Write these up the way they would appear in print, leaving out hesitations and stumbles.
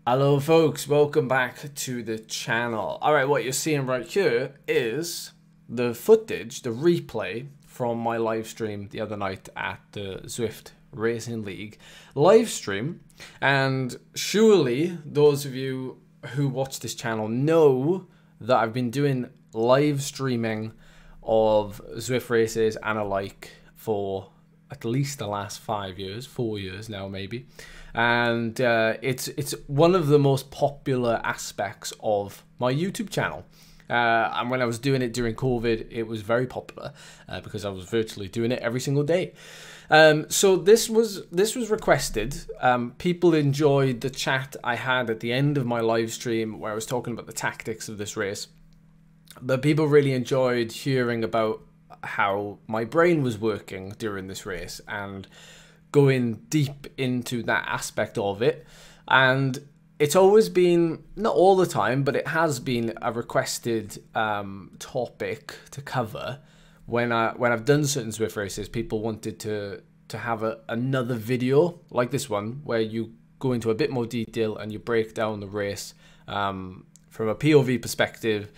Hello folks, welcome back to the channel. Alright, what you're seeing right here is the footage, the replay from my live stream the other night at the Zwift Racing League live stream. And surely those of you who watch this channel know that I've been doing live streaming of Zwift races and alike for at least the last 5 years, 4 years now maybe. And it's one of the most popular aspects of my YouTube channel. And when I was doing it during COVID, it was very popular because I was virtually doing it every single day. So this was requested. People enjoyed the chat I had at the end of my live stream where I was talking about the tactics of this race. But people really enjoyed hearing about how my brain was working during this race and going deep into that aspect of it. And it's always been, not all the time, but it has been a requested topic to cover. When I've done certain Zwift races, people wanted to have another video like this one where you go into a bit more detail and you break down the race from a POV perspective,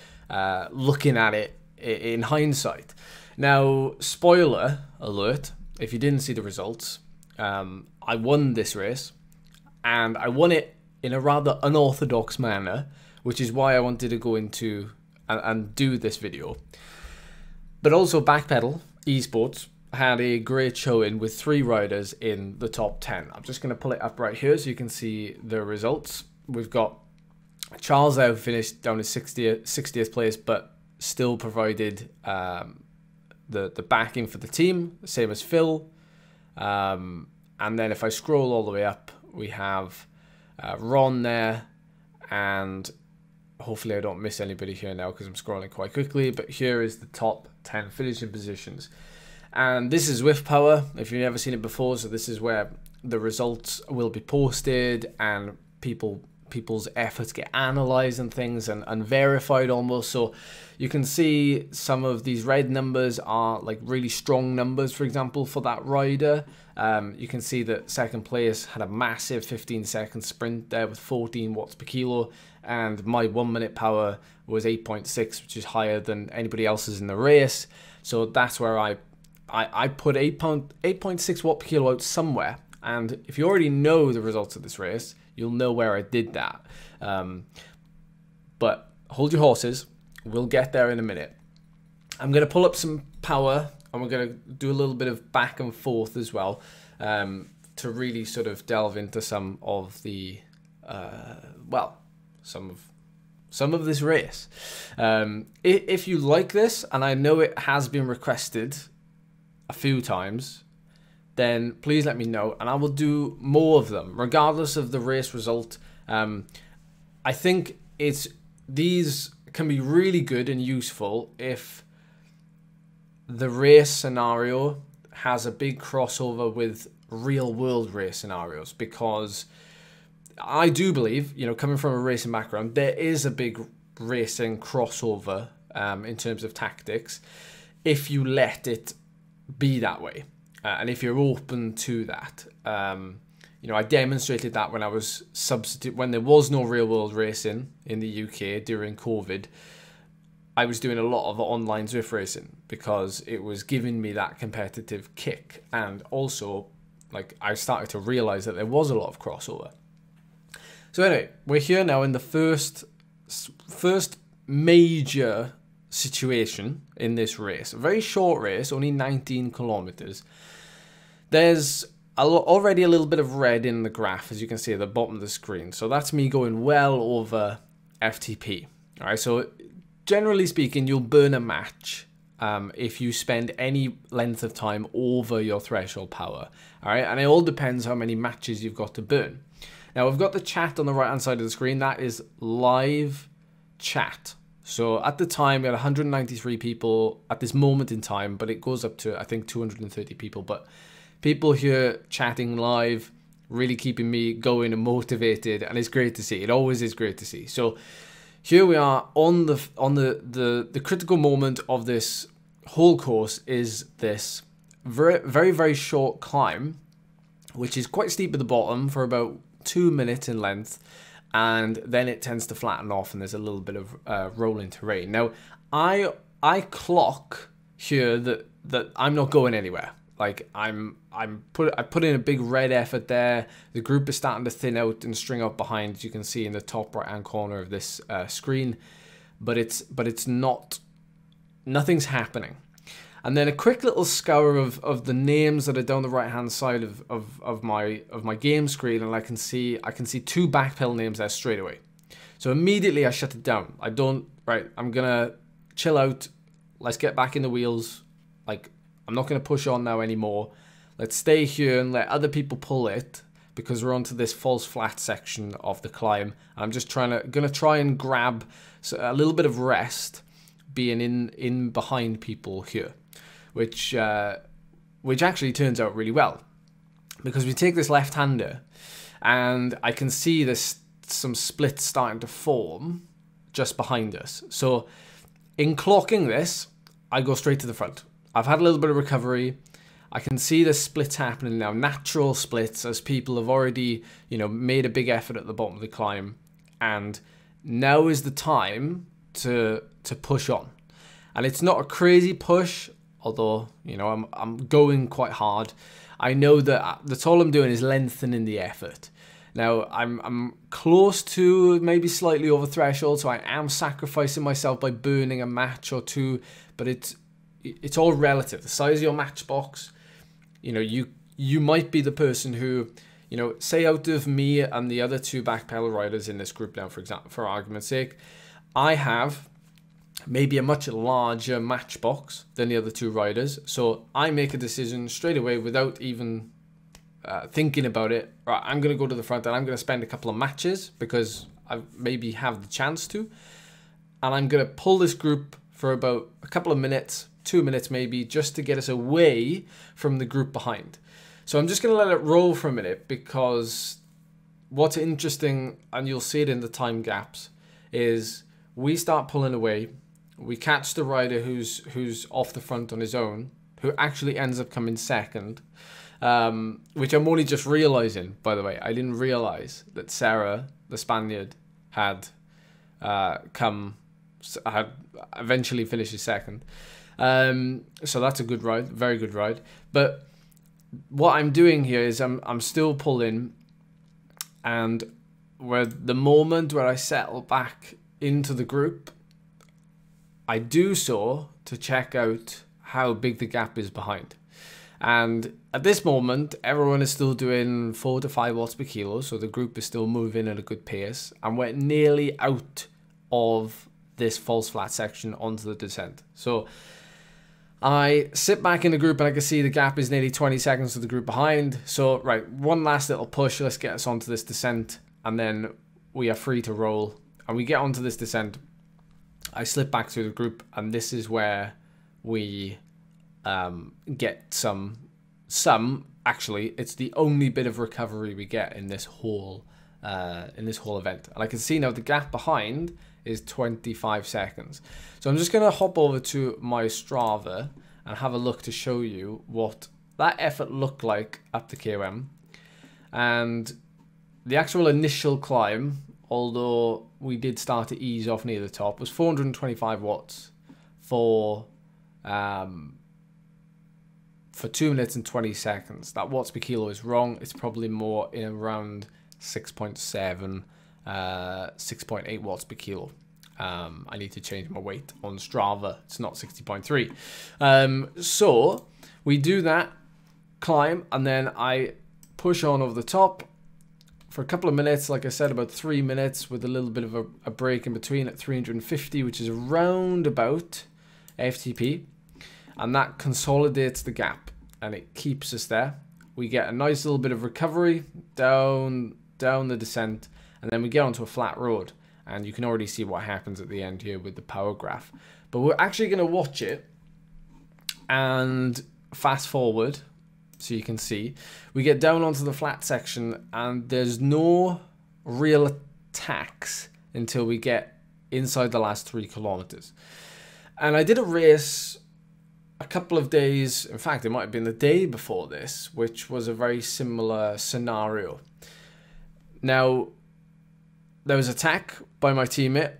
looking at it in hindsight. Now, spoiler alert, if you didn't see the results, I won this race, and I won it in a rather unorthodox manner, which is why I wanted to go into and do this video. But also Backpedal Esports had a great showing with 3 riders in the top 10. I'm just going to pull it up right here so you can see the results. We've got Charles there, who finished down in 60th place, but still provided the backing for the team, same as Phil. And then if I scroll all the way up, we have Ron there, and hopefully I don't miss anybody here now because I'm scrolling quite quickly, but here is the top 10 finishing positions. And this is Zwift Power, if you've never seen it before, so this is where the results will be posted and people's efforts get analyzed and things and verified almost. So you can see some of these red numbers are like really strong numbers, for example, for that rider. You can see that second place had a massive 15-second sprint there with 14 watts per kilo, and my 1 minute power was 8.6, which is higher than anybody else's in the race. So that's where I put 8.6 watt per kilo out somewhere. And if you already know the results of this race, you'll know where I did that. But hold your horses. We'll get there in a minute. I'm going to pull up some power, and we're going to do a little bit of back and forth as well to really sort of delve into some of the, some of this race. If you like this, and I know it has been requested a few times, then please let me know and I will do more of them regardless of the race result. I think these can be really good and useful if the race scenario has a big crossover with real world race scenarios, because I do believe, you know, coming from a racing background, there is a big racing crossover in terms of tactics if you let it be that way. And if you're open to that, you know, I demonstrated that when I was when there was no real world racing in the UK during COVID. I was doing a lot of online Zwift racing because it was giving me that competitive kick, and also like I started to realize that there was a lot of crossover. So anyway, we're here now in the first major situation in this race. A very short race, only 19 kilometers. There's already a little bit of red in the graph, as you can see at the bottom of the screen. So that's me going well over FTP. All right, so generally speaking, you'll burn a match if you spend any length of time over your threshold power. All right, and it all depends how many matches you've got to burn. Now, we've got the chat on the right-hand side of the screen. That is live chat. So at the time, we had 193 people at this moment in time, but it goes up to, I think, 230 people. But people here chatting live, really keeping me going and motivated, and it's great to see. It always is great to see. So here we are on the critical moment of this whole course is this very, very short climb, which is quite steep at the bottom for about 2 minutes in length, and then it tends to flatten off and there's a little bit of rolling terrain. Now, I clock here that I'm not going anywhere. Like I put in a big red effort there. The group is starting to thin out and string up behind, as you can see in the top right hand corner of this screen, but it's not, nothing's happening. And then a quick little scour of the names that are down the right hand side of my game screen, and I can see 2 backpedal names there straight away. So immediately I shut it down. I'm gonna chill out. Let's get back in the wheels. Like, I'm not going to push on now anymore. Let's stay here and let other people pull it, because we're onto this false flat section of the climb. I'm just gonna try and grab a little bit of rest, being in behind people here, which actually turns out really well, because we take this left-hander, and I can see some splits starting to form just behind us. So in clocking this, I go straight to the front. I've had a little bit of recovery. I can see the splits happening now, natural splits, as people have already, made a big effort at the bottom of the climb. And now is the time to push on. And it's not a crazy push, although, I'm going quite hard. I know that that's all I'm doing is lengthening the effort. Now, I'm close to maybe slightly over threshold, so I am sacrificing myself by burning a match or two, but it's all relative. The size of your matchbox, you might be the person who, say out of me and the other 2 backpedal riders in this group now, for example, for argument's sake, I have maybe a much larger matchbox than the other 2 riders. So I make a decision straight away without even thinking about it. Right, I'm going to go to the front and I'm going to spend a couple of matches because I maybe have the chance to. And I'm going to pull this group for about a couple of minutes, 2 minutes maybe, just to get us away from the group behind. So I'm just going to let it roll for a minute, because what's interesting, and you'll see it in the time gaps, is we start pulling away. We catch the rider who's off the front on his own, who actually ends up coming second. Which I'm only just realizing, by the way. I didn't realize that Sarah, the Spaniard, had eventually finished second. So that's a good ride, very good ride. But what I'm doing here is I'm still pulling, and the moment where I settle back into the group, I do so to check out how big the gap is behind. And at this moment, everyone is still doing 4 to 5 watts per kilo, so the group is still moving at a good pace, and we're nearly out of this false flat section onto the descent. So I sit back in the group and I can see the gap is nearly 20 seconds to the group behind. So, right, one last little push, let's get us onto this descent, and then we are free to roll. And we get onto this descent, I slip back through the group, and this is where we get some actually, it's the only bit of recovery we get in this whole event. And I can see now the gap behind is 25 seconds. So I'm just going to hop over to my Strava and have a look to show you what that effort looked like up the KOM. And the actual initial climb, although we did start to ease off near the top, was 425 watts for 2 minutes and 20 seconds. That watts per kilo is wrong. It's probably more in around 6.7, 6.8 watts per kilo. I need to change my weight on Strava. It's not 60.3. So we do that climb, and then I push on over the top for a couple of minutes. Like I said, about 3 minutes with a little bit of a break in between at 350, which is around about FTP. And that consolidates the gap and it keeps us there. We get a nice little bit of recovery down the descent, and then we get onto a flat road, and you can already see what happens at the end here with the power graph. But we're actually going to watch it and fast forward so you can see. We get down onto the flat section, and there's no real attacks until we get inside the last 3 kilometers. And I did a race a couple of days, in fact it might have been the day before this, which was a very similar scenario. Now there was an attack by my teammate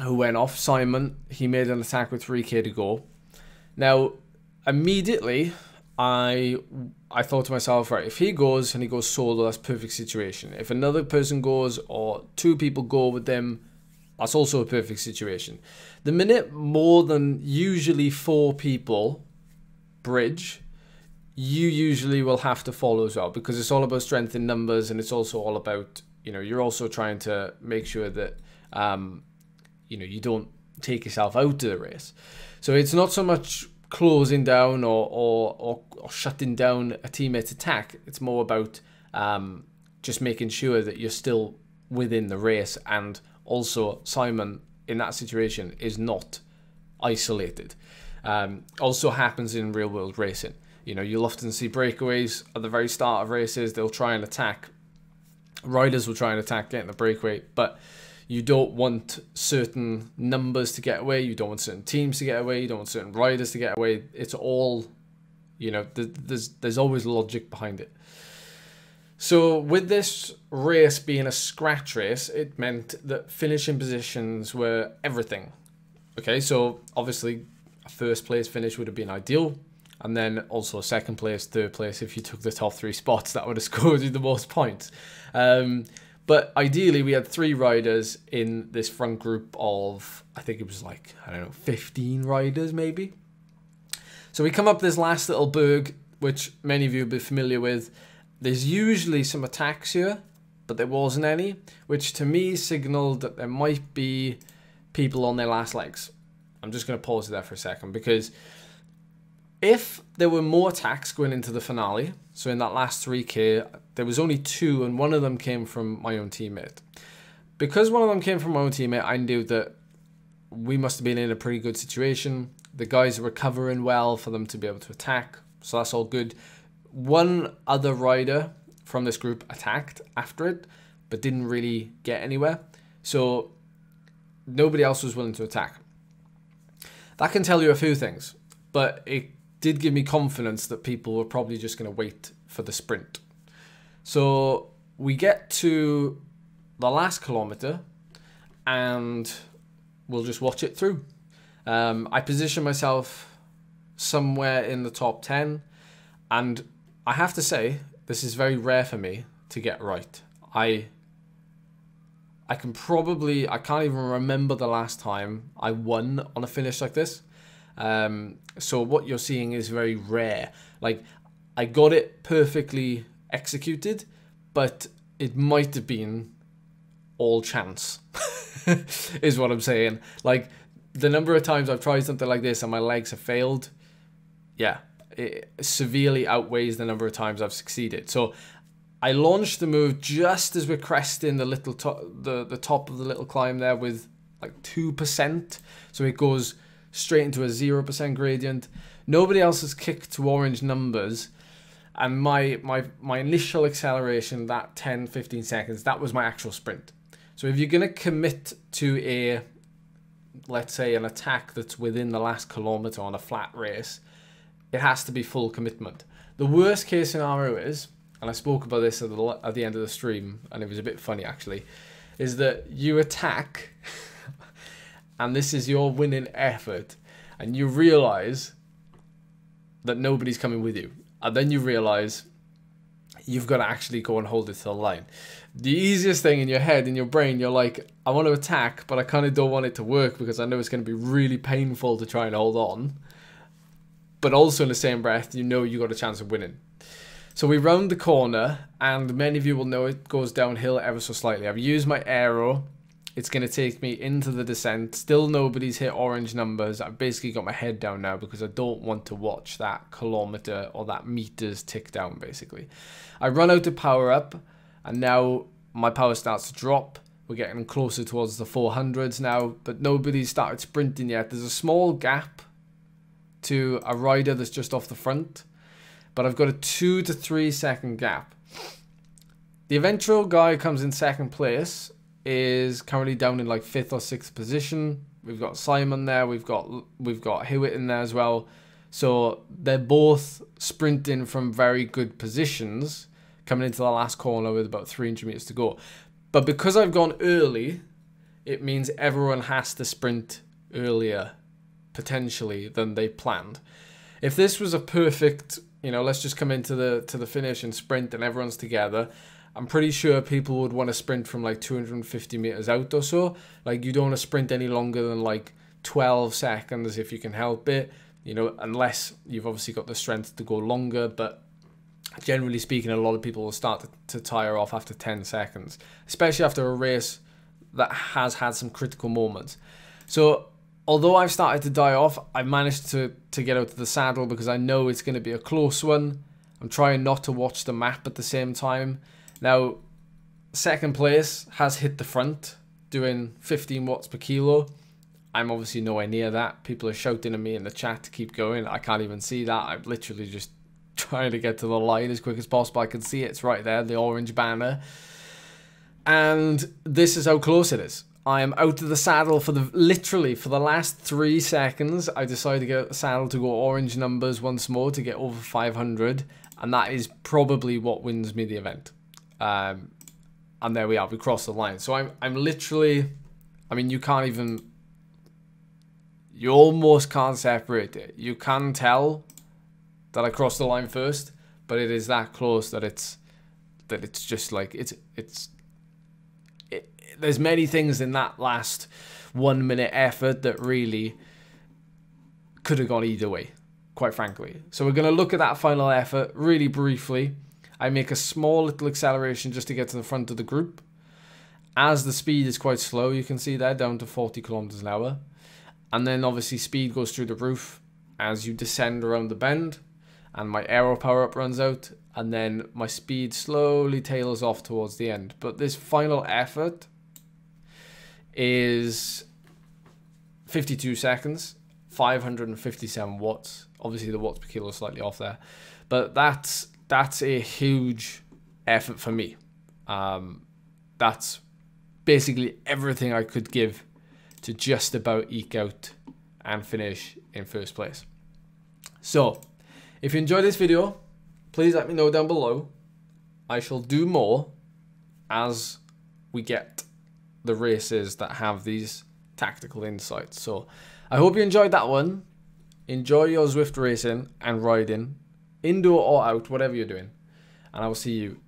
who went off, Simon. He made an attack with 3k to go. Now, immediately, I thought to myself, right, if he goes and he goes solo, that's perfect situation. If another person goes or 2 people go with them, that's also a perfect situation. The minute more than usually 4 people bridge, you usually will have to follow as well, because it's all about strength in numbers, and it's also all about, you know, you're also trying to make sure that, you know, you don't take yourself out of the race. So it's not so much closing down or shutting down a teammate's attack. It's more about just making sure that you're still within the race. And also Simon in that situation is not isolated. Also happens in real world racing. You know, you'll often see breakaways at the very start of races. They'll try and attack. Riders will try and attack, getting the breakaway, but you don't want certain numbers to get away. You don't want certain teams to get away. You don't want certain riders to get away. It's all, you know, there's always logic behind it. So with this race being a scratch race, it meant that finishing positions were everything. Okay, so obviously a first place finish would have been ideal. And then also second place, third place, if you took the top 3 spots, that would have scored you the most points. But ideally, we had 3 riders in this front group of, I think it was like, I don't know, 15 riders maybe. So we come up this last little berg, which many of you will be familiar with. There's usually some attacks here, but there wasn't any, which to me signaled that there might be people on their last legs. I'm just going to pause there for a second, because if there were more attacks going into the finale, so in that last 3k, there was only 2, and one of them came from my own teammate. Because one of them came from my own teammate, I knew that we must have been in a pretty good situation. The guys are recovering well for them to be able to attack, so that's all good. One other rider from this group attacked after it, but didn't really get anywhere. So nobody else was willing to attack. That can tell you a few things, but it did give me confidence that people were probably just going to wait for the sprint. So we get to the last kilometer and we'll just watch it through. I position myself somewhere in the top 10, and I have to say, this is very rare for me to get right. I can't even remember the last time I won on a finish like this. So what you're seeing is very rare. Like, I got it perfectly executed, but it might have been all chance, is what I'm saying. Like, the number of times I've tried something like this and my legs have failed, yeah, it severely outweighs the number of times I've succeeded. So I launched the move just as we're cresting the little the top of the little climb there with like 2%. So it goes straight into a 0% gradient. Nobody else has kicked to orange numbers, and my initial acceleration, that 10-15 seconds, that was my actual sprint. So if you're going to commit to a, let's say, an attack that's within the last kilometer on a flat race, it has to be full commitment. The worst case scenario is, and I spoke about this at the end of the stream, and it was a bit funny actually, is that you attack and this is your winning effort, and you realize that nobody's coming with you, and then you realize you've got to actually go and hold it to the line. The easiest thing in your head, in your brain, you're like, I want to attack, but I kind of don't want it to work because I know it's going to be really painful to try and hold on. But also in the same breath, you know you got a chance of winning. So we round the corner, and many of you will know it goes downhill ever so slightly. I've used my aero. It's going to take me into the descent. Still nobody's hit orange numbers. I've basically got my head down now because I don't want to watch that kilometer or that meters tick down, basically. I run out of power up, and now my power starts to drop. We're getting closer towards the 400s now, but nobody's started sprinting yet. There's a small gap to a rider that's just off the front, but I've got a 2 to 3 second gap. The eventual guy who comes in second place is currently down in like 5th or 6th position. We've got Simon there, we've got Hewitt in there as well. So they're both sprinting from very good positions, coming into the last corner with about 300 meters to go. But because I've gone early, it means everyone has to sprint earlier, potentially, than they planned. If this was a perfect, you know, let's just come into the finish and sprint and everyone's together, I'm pretty sure people would want to sprint from like 250 meters out or so. Like, you don't want to sprint any longer than like 12 seconds if you can help it, you know, unless you've obviously got the strength to go longer. But generally speaking, a lot of people will start to tire off after 10 seconds, especially after a race that has had some critical moments. So although I've started to die off, I've managed to get out of the saddle because I know it's going to be a close one. I'm trying not to watch the map at the same time. Now, second place has hit the front, doing 15 watts per kilo. I'm obviously nowhere near that. People are shouting at me in the chat to keep going. I can't even see that. I'm literally just trying to get to the line as quick as possible. I can see it. It's right there, the orange banner. And this is how close it is. I am out of the saddle for literally for the last 3 seconds. I decided to get out the saddle to go orange numbers once more to get over 500. And that is probably what wins me the event. And there we are. We crossed the line. So I'm literally, I mean, you almost can't separate it. You can tell that I crossed the line first, but it is that close that it's just like, there's many things in that last 1 minute effort that really could have gone either way, quite frankly. So we're going to look at that final effort really briefly. I make a small little acceleration just to get to the front of the group. As the speed is quite slow, you can see there, down to 40 kilometers an hour. And then obviously speed goes through the roof as you descend around the bend, and my aero power up runs out, and then my speed slowly tails off towards the end. But this final effort is 52 seconds, 557 watts. Obviously the watts per kilo is slightly off there, but that's a huge effort for me. That's basically everything I could give to just about eke out and finish in first place. So if you enjoyed this video, please let me know down below. I shall do more as we get the races that have these tactical insights. So I hope you enjoyed that one. Enjoy your Zwift racing and riding, indoor or out, whatever you're doing. And I will see you